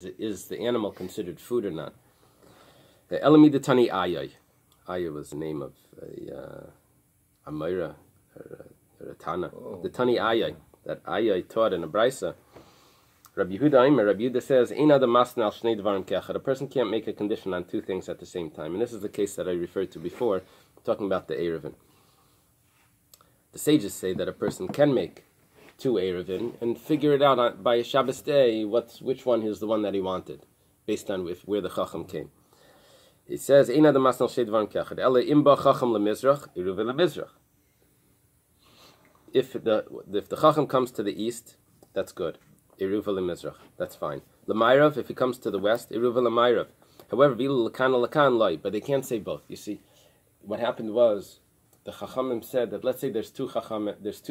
Is the animal considered food or not? The Eily Tani Eily. Eily was the name of a Moira or a Tana. The Tani Eily, that Eily taught in a Bais. Rabbi Yehuda says, a person can't make a condition on two things at the same time. And this is the case that I referred to before, talking about the Erevin. The sages say that a person can make two Erevin and figure it out by a Shabbos day which one is the one that he wanted, based on where the Chacham came. It says, if the Chacham comes to the east, that's good. Eruva lemizrach, that's fine. L'mayrav, if he comes to the west, eruva l'mayrav. However, but they can't say both. You see, what happened was the Chachamim said that, let's say there's two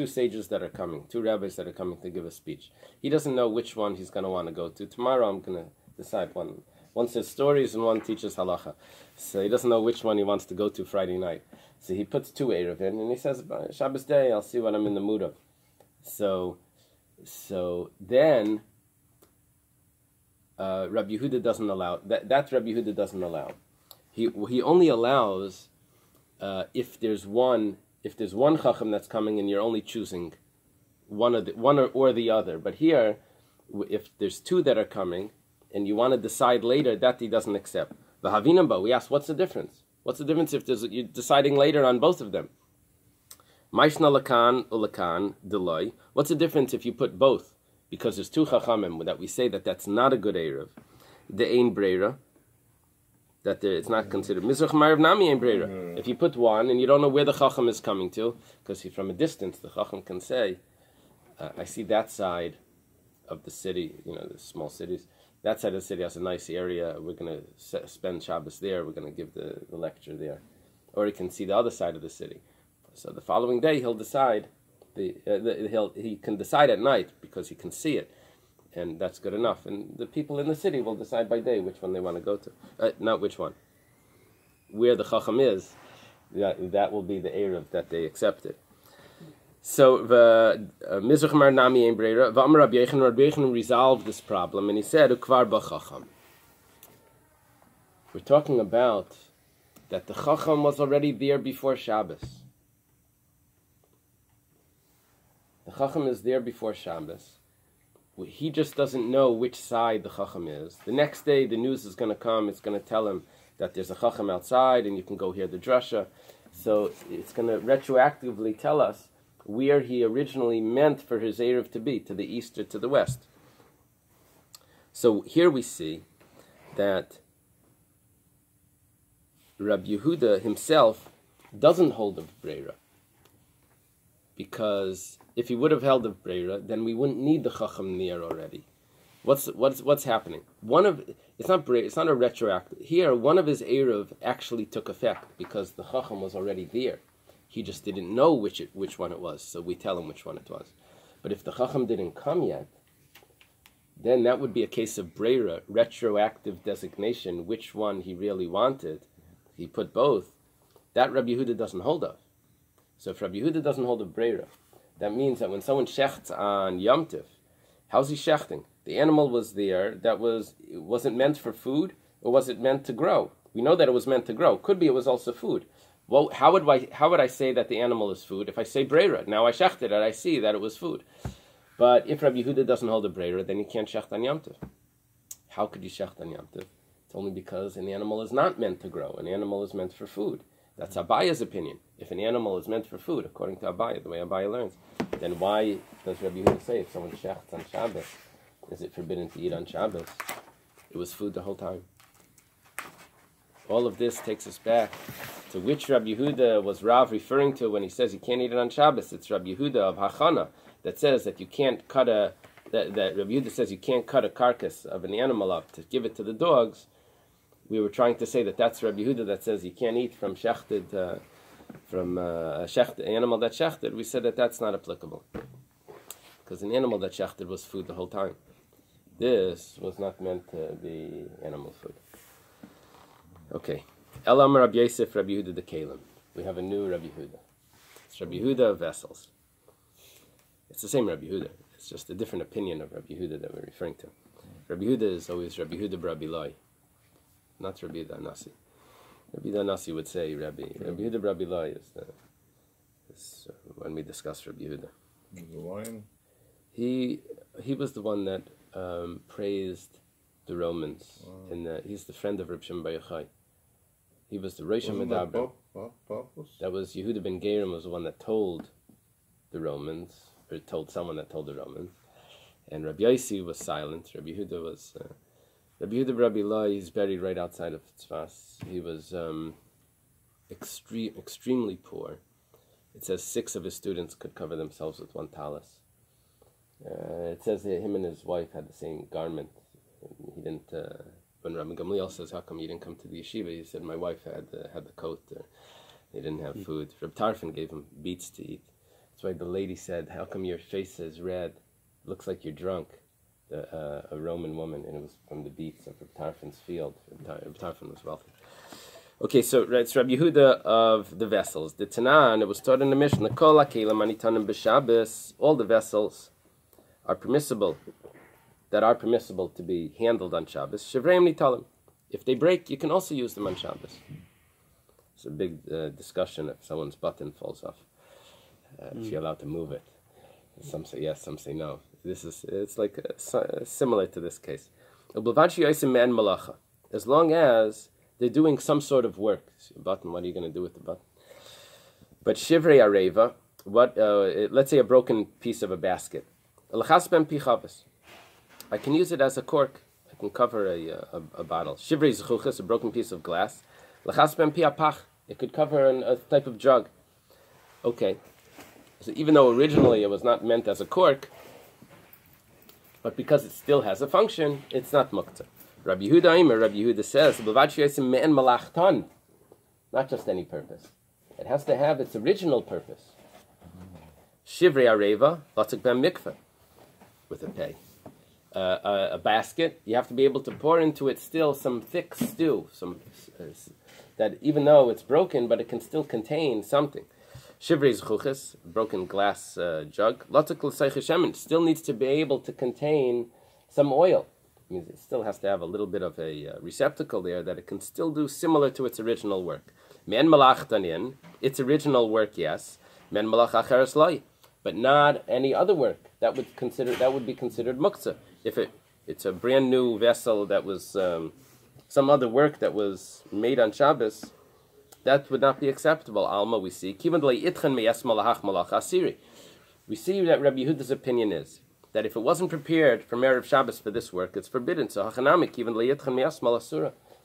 sages that are coming, two rabbis that are coming to give a speech. He doesn't know which one he's going to want to go to. Tomorrow I'm going to decide one. One says stories and one teaches halacha. So he doesn't know which one he wants to go to Friday night. So he puts two Erev in and he says, Shabbos day, I'll see what I'm in the mood of. So then Rabbi Yehuda doesn't allow that. Rabbi Yehuda doesn't allow. He only allows if there's one chacham that's coming and you're only choosing one or the other. But here, if there's two that are coming and you want to decide later, that he doesn't accept. V'havinamba, we ask, what's the difference? What's the difference if you're deciding later on both of them? Maishna lakan ulakan delay. What's the difference if you put both? Because there's two chachamim that we say that's not a good erev. The ein breira, it's not considered. Mizrach ma'ariv nami ein breira. If you put one and you don't know where the chacham is coming to, because from a distance the chacham can say, I see that side of the city, the small cities. That side of the city has a nice area. We're going to spend Shabbos there. We're going to give the lecture there. Or he can see the other side of the city. So the following day he'll decide. He can decide at night because he can see it, and that's good enough. And the people in the city will decide by day which one they want to go to. Not which one. Where the chacham is, that will be the erev that they accepted. So the Mizrach Mar Nami Ein Breira, V'amar Rabbi Yochanan resolved this problem, and he said, Ukvar b'chacham. We're talking about that the chacham was already there before Shabbos. The Chacham is there before Shabbos. He just doesn't know which side the Chacham is. The next day, the news is going to come. It's going to tell him that there's a Chacham outside and you can go hear the drasha. So it's going to retroactively tell us where he originally meant for his Erev to be, to the east or to the west. So here we see that Rabbi Yehuda himself doesn't hold of Breira. Because if he would have held of Breira, then we wouldn't need the Chacham near already. What's happening? It's not Breira, it's not a retroactive. Here, one of his Erev actually took effect because the Chacham was already there. He just didn't know which one it was, so we tell him which one it was. But if the Chacham didn't come yet, then that would be a case of Breira, retroactive designation, which one he really wanted. He put both. That Rabbi Yehuda doesn't hold of. So if Rabbi Yehuda doesn't hold of Breira, that means that when someone shechts on Yom Tiv, how's he shechting? The animal was there. Was it meant for food or was it meant to grow? We know that it was meant to grow. Could be it was also food. Well, how would I say that the animal is food if I say Breira? Now I shechted it. I see that it was food. But if Rabbi Yehuda doesn't hold a Breira, then he can't shecht on Yom Tiv. How could you shecht on Yom Tiv? It's only because an animal is not meant to grow. An animal is meant for food. That's Abaya's opinion. If an animal is meant for food, according to Abaya, the way Abaya learns, then why does Rabbi Yehuda say if someone shechts on Shabbos, is it forbidden to eat on Shabbos? It was food the whole time. All of this takes us back to which Rabbi Yehuda was Rav referring to when he says you can't eat it on Shabbos. It's Rabbi Yehuda of Hachana that says that you can't cut that Rabbi Yehuda says you can't cut a carcass of an animal up to give it to the dogs. We were trying to say that that's Rabbi Yehuda that says you can't eat from shechted, an animal that shechted. We said that that's not applicable because an animal that shechted was food the whole time. This was not meant to be animal food. Okay. Elam Rabbi Yosef, Rabbi Yehuda the Kalim. We have a new Rabbi Yehuda. It's Rabbi Yehuda of vessels. It's the same Rabbi Yehuda. It's just a different opinion of Rabbi Yehuda that we're referring to. Rabbi Yehuda is always Rabbi Yehuda Rabbi Eily, not Rabbi Yehuda Nasi. Rabbi Yehuda Nasi would say Rabbi Yehuda Rabbi Eily is when we discuss Rabbi Yehuda. The lion? He was the one that praised the Romans, and he's the friend of Reb Shimon Bar Yochai. He was the Rosh Medaber. That was Yehuda ben Gerim was the one that told the Romans, or told someone that told the Romans. And Rabbi Yossi was silent. Rabbi Yehuda was Rabbi Yehuda Rabbi Eily. He's buried right outside of Tzfas. He was extremely poor. It says 6 of his students could cover themselves with 1 talus. It says that him and his wife had the same garment. He didn't. When Rabbi Gamliel says, "How come you didn't come to the yeshiva?" He said, "My wife had the coat. They didn't have food." Reb Tarfon gave him beets to eat. That's why the lady said, "How come your face is red? Looks like you're drunk." A Roman woman, and it was from the beets of Reb Tarfon's field. Reb Tarfon was wealthy. Okay, so it's Rabbi Yehuda of the vessels. The Tanan, it was taught in the Mishnah, Kol HaKelim Anitanim B'Shabbos, all the vessels are permissible to be handled on Shabbos. Shivreim Nitalim. If they break, you can also use them on Shabbos. It's a big discussion if someone's button falls off. If you're allowed to move it. Some say yes, some say no. It's like similar to this case. As long as they're doing some sort of work. Button, what are you going to do with the button? But Shivrei Areva, let's say a broken piece of a basket. I can use it as a cork. I can cover a bottle. Shivrei Zechuchas, a broken piece of glass. It could cover a type of jug. Okay. So even though originally it was not meant as a cork, but because it still has a function, it's not muktzah. Rabbi Yehuda says, not just any purpose. It has to have its original purpose. Shivrei Areva, latzak ben mikveh, with a pay. A basket, you have to be able to pour into it still some thick stew, that even though it's broken, but it can still contain something. Shivrei Zechuchas, broken glass jug, latzak l'seiche shemen, still needs to be able to contain some oil. It means it still has to have a little bit of a receptacle there that it can still do similar to its original work. Men malach tanin, its original work, yes. Men malach acheres loy, but not any other work that would be considered muktzah. If it's a brand new vessel that was some other work that was made on Shabbos, that would not be acceptable. Alma, we see. We see that Rabbi Yehuda's opinion is that if it wasn't prepared for Erev Shabbos for this work, it's forbidden. So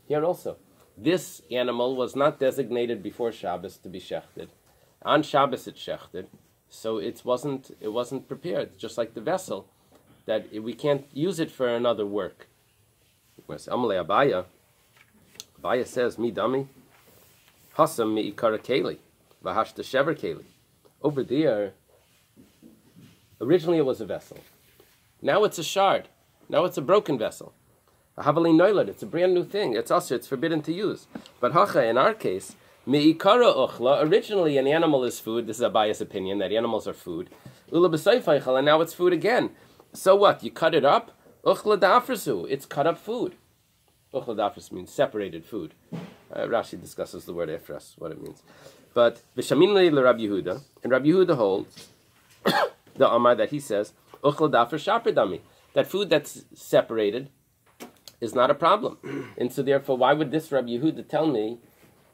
here also, this animal was not designated before Shabbos to be shechted. On Shabbos it's shechted, so it wasn't prepared. Just like the vessel, that we can't use it for another work. Abaya says, "Mi dami hasam mi ikara keli v'hashta shever keli." Over there, originally it was a vessel. Now it's a shard. Now it's a broken vessel. Havali noilad, it's a brand new thing. It's forbidden to use. But hacha, in our case, me'ikara uchla, originally an animal is food. This is Abaya's opinion, that animals are food. Ula b'sayfaychal, and now it's food again. So what? You cut it up? Uchla da'afrasu, it's cut up food. Uchla da'afras means separated food. Rashi discusses the word efras, what it means. But v'shaminli l'Rabbi Yehuda, and Rabbi Yehuda holds the Amar that he says, uchla da'afras shaperdami, that food that's separated is not a problem. And so therefore, why would this Rabbi Yehuda tell me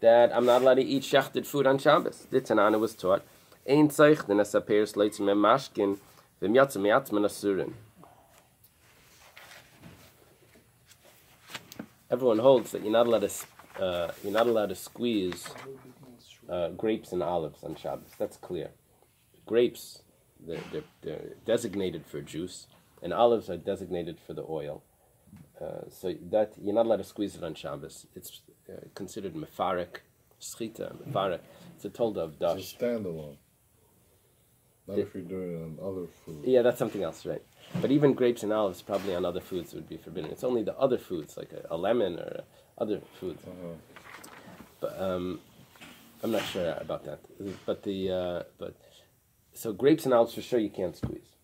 that I'm not allowed to eat shechted food on Shabbos? The Tanana was taught, ein tzayich d'nes ha'peres leitzim mashkin v'myatzim mi'atzman asurin. Everyone holds that you're not allowed to squeeze grapes and olives on Shabbos. That's clear. Grapes, they're designated for juice, and olives are designated for the oil. So that you're not allowed to squeeze it on Shabbos. It's considered mefarek, schita, mefarek. It's a tolda of dash. It's a standalone. Not if you're doing it on other foods. Yeah, that's something else, right? But even grapes and olives, probably on other foods, would be forbidden. It's only the other foods, like a lemon or other foods. But I'm not sure about that. But so grapes and olives for sure you can't squeeze.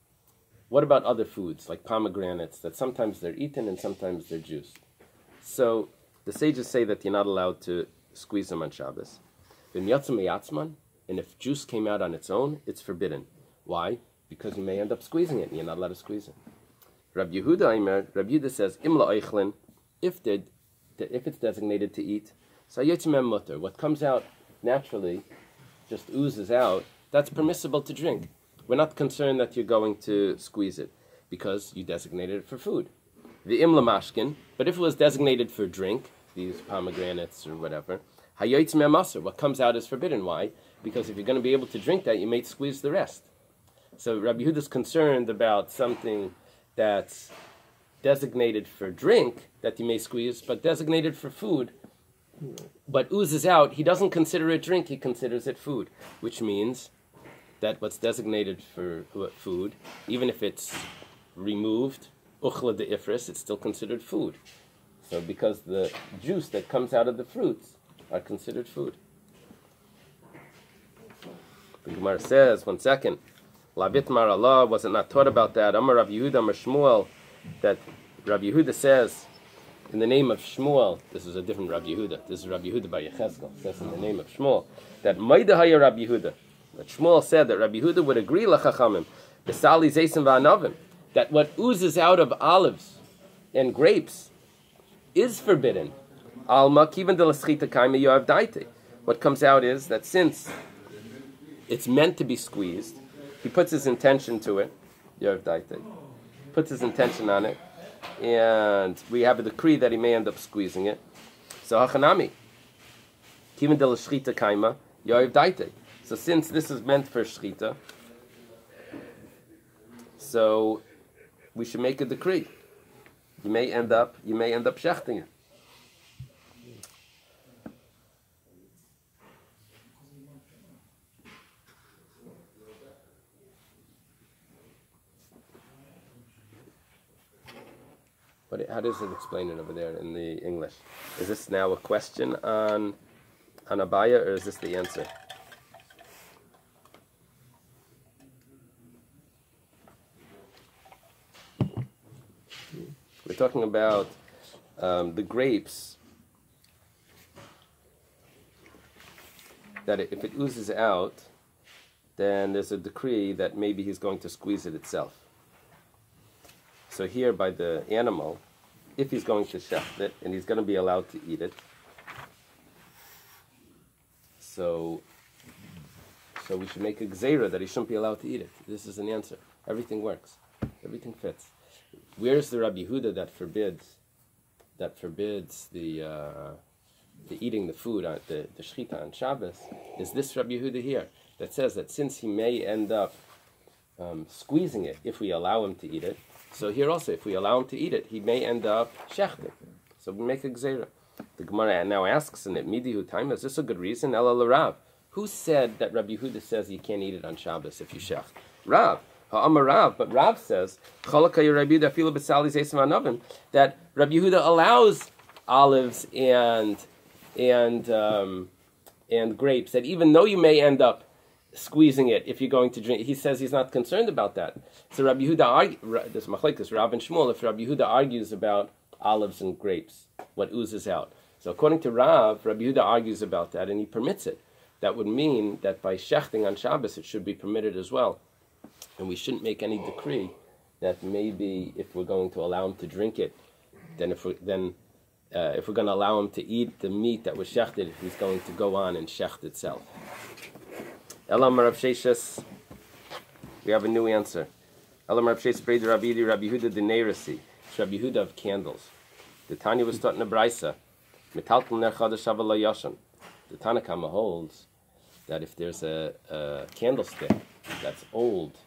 What about other foods, like pomegranates, that sometimes they're eaten and sometimes they're juiced? So the sages say that you're not allowed to squeeze them on Shabbos. And if juice came out on its own, it's forbidden. Why? Because you may end up squeezing it, and you're not allowed to squeeze it. Rabbi Yehuda says, Imla Eichlin, if it's designated to eat, so mutter, what comes out naturally, just oozes out, that's permissible to drink. We're not concerned that you're going to squeeze it, because you designated it for food. The Imla Mashkin, but if it was designated for drink, these pomegranates or whatever, what comes out is forbidden. Why? Because if you're going to be able to drink that, you may squeeze the rest. So Rabbi Yehuda is concerned about something that's designated for drink, that you may squeeze, but designated for food, but oozes out, he doesn't consider it drink, he considers it food, which means that what's designated for food, even if it's removed, uchla de ifris, it's still considered food. So because the juice that comes out of the fruits are considered food. The Gemara says, 1 second, Lavitmar Allah, was it not taught about that? Amar Rabbi Yehuda, Amar Shmuel, that Rabbi Yehuda says, in the name of Shmuel, this is a different Rabbi Yehuda, this is Rabbi Yehuda by Yechezkel, says in the name of Shmuel, that Maida Haya Rabbi Yehuda, that Shmuel said that Rabbi Yehuda would agree lachachamim, besali zeisim va'anavim, that what oozes out of olives and grapes is forbidden. Alma kivan de l'schita kaima yoav daite. What comes out is that since it's meant to be squeezed, he puts his intention to it, yoav daite, puts his intention on it, and we have a decree that he may end up squeezing it. So hachanami kivan de l'schita kaima yoav daite. So since this is meant for shchita, so we should make a decree. You may end up shechting it. But how does it explain it over there in the English? Is this now a question on Abaya, or is this the answer? We're talking about the grapes, that if it oozes out, then there's a decree that maybe he's going to squeeze it itself. So here by the animal, if he's going to shecht it, and he's going to be allowed to eat it, so we should make a gzeira that he shouldn't be allowed to eat it. This is an answer. Everything works. Everything fits. Where's the Rabbi Yehuda that forbids the eating the food, the shechita on Shabbos? Is this Rabbi Yehuda here that says that since he may end up squeezing it if we allow him to eat it, so here also if we allow him to eat it, he may end up shechting. So we make a gzeira. The Gemara now asks in it, Midihu time, is this a good reason? Ela Rav. Who said that Rabbi Yehuda says you can't eat it on Shabbos if you shecht? Rav. But Rav says that Rabbi Yehuda allows olives and grapes, that even though you may end up squeezing it if you're going to drink, he says he's not concerned about that. So Rabbi Yehuda this machlekes Rav and Shmuel, if Rabbi Yehuda argues about olives and grapes, what oozes out. So according to Rav, Rabbi Yehuda argues about that and he permits it. That would mean that by shechting on Shabbos it should be permitted as well. And we shouldn't make any decree that maybe if we're going to allow him to drink it, then if we're going to allow him to eat the meat that was shechted, he's going to go on and shecht itself. Elam Rav Sheshes, we have a new answer. Elam Rav Sheshes Brei Rabbi Yehuda Dinerasi, Rabbi Yehuda of candles. The Tanya was taught in the Braisa. Metalkel ner chadash aval yashan. The Tanakama holds that if there's a candlestick that's old,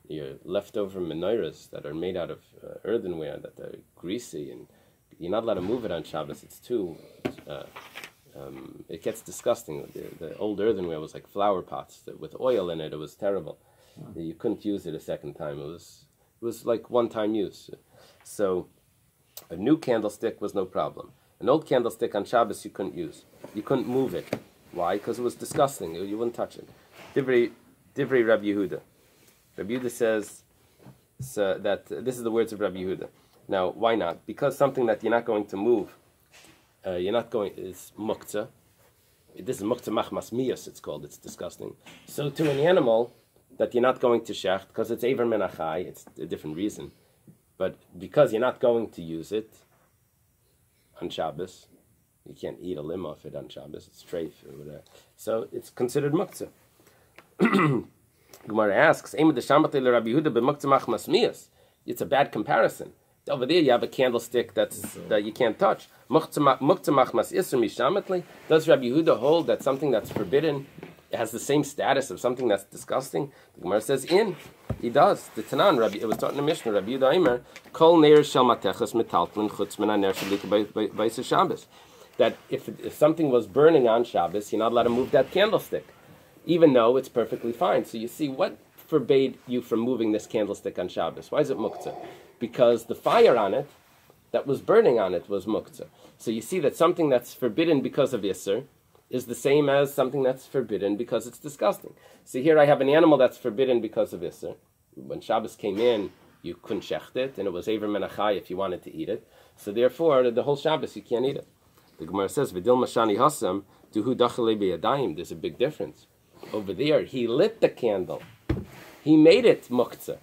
your leftover menorahs that are made out of earthenware, that are greasy, and you're not allowed to move it on Shabbos. It's too, it gets disgusting. The old earthenware was like flower pots with oil in it. It was terrible. You couldn't use it a second time. It was like one-time use. So a new candlestick was no problem. An old candlestick on Shabbos you couldn't use. You couldn't move it. Why? Because it was disgusting. You wouldn't touch it. Divrei Rabbi Yehuda. Rabbi Yehuda says So that this is the words of Rabbi Yehuda. Now, why not? Because something that you're not going to move, is muktzah. This is muktzah machmas miyas, it's called. It's disgusting. So to an animal that you're not going to shecht, because it's Eiver Menachai, it's a different reason. But because you're not going to use it on Shabbos, you can't eat a limb off it on Shabbos, it's treif or whatever. So it's considered muktzah. Gemara asks, it's a bad comparison. Over there you have a candlestick that you can't touch. Does Rabbi Yehuda hold that something that's forbidden has the same status of something that's disgusting? The Gemara says, he does. The Tanan, it was taught in the Mishnah, Rabbi Yehuda Aimer, Kol neir shel matechas metaltlin chutz min haner shalika b'is Shabbos. That if something was burning on Shabbos, you're not allowed to move that candlestick, even though it's perfectly fine. So you see, what forbade you from moving this candlestick on Shabbos? Why is it muktzah? Because the fire on it, that was burning on it, was muktzah. So you see that something that's forbidden because of Isser is the same as something that's forbidden because it's disgusting. So here I have an animal that's forbidden because of Isser. When Shabbos came in, you couldn't shecht it, and it was Eiver Menachai if you wanted to eat it. So therefore, the whole Shabbos you can't eat it. The Gemara says, V'dil mashani hasam, duhu dachalei b'yadayim. There's a big difference. Over there, he lit the candle. He made it muktzah.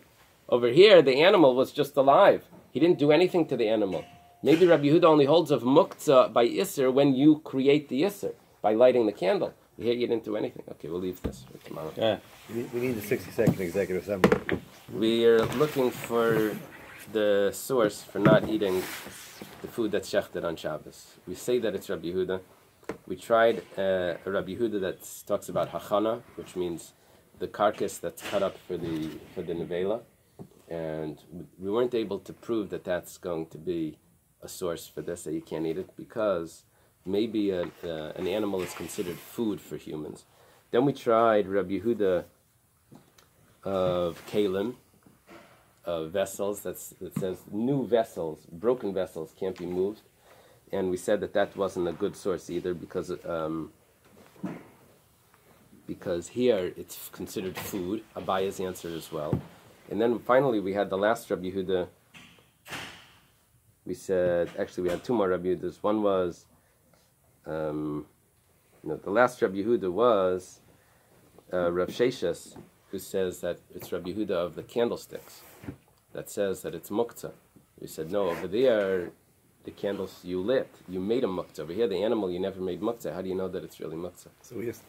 Over here, the animal was just alive. He didn't do anything to the animal. Maybe Rabbi Yehuda only holds of muktzah by Isser when you create the Isser, by lighting the candle. Here you didn't do anything. Okay, we'll leave this for tomorrow. Yeah. We need the 60-second executive summary. We are looking for the source for not eating the food that's shechted on Shabbos. We say that it's Rabbi Yehuda. We tried a Rabbi Yehuda that talks about hachana, which means the carcass that's cut up for the nevela. And we weren't able to prove that that's going to be a source for this, that you can't eat it, because maybe an animal is considered food for humans. Then we tried Rabbi Yehuda of kalim, of vessels, that says new vessels, broken vessels can't be moved. And we said that wasn't a good source either, because here it's considered food. Abaya's answer as well. And then finally we had the last Rabbi Yehuda. We said, actually we had two more Rabbi Yehudas. One was, the last Rabbi Yehuda was Rav Sheshes, who says that it's Rabbi Yehuda of the candlesticks, that says that it's muktzah. We said, no, over there, the candles you lit, you made a muktzah. Over here, the animal, you never made muktzah. How do you know that it's really muktzah? So yes.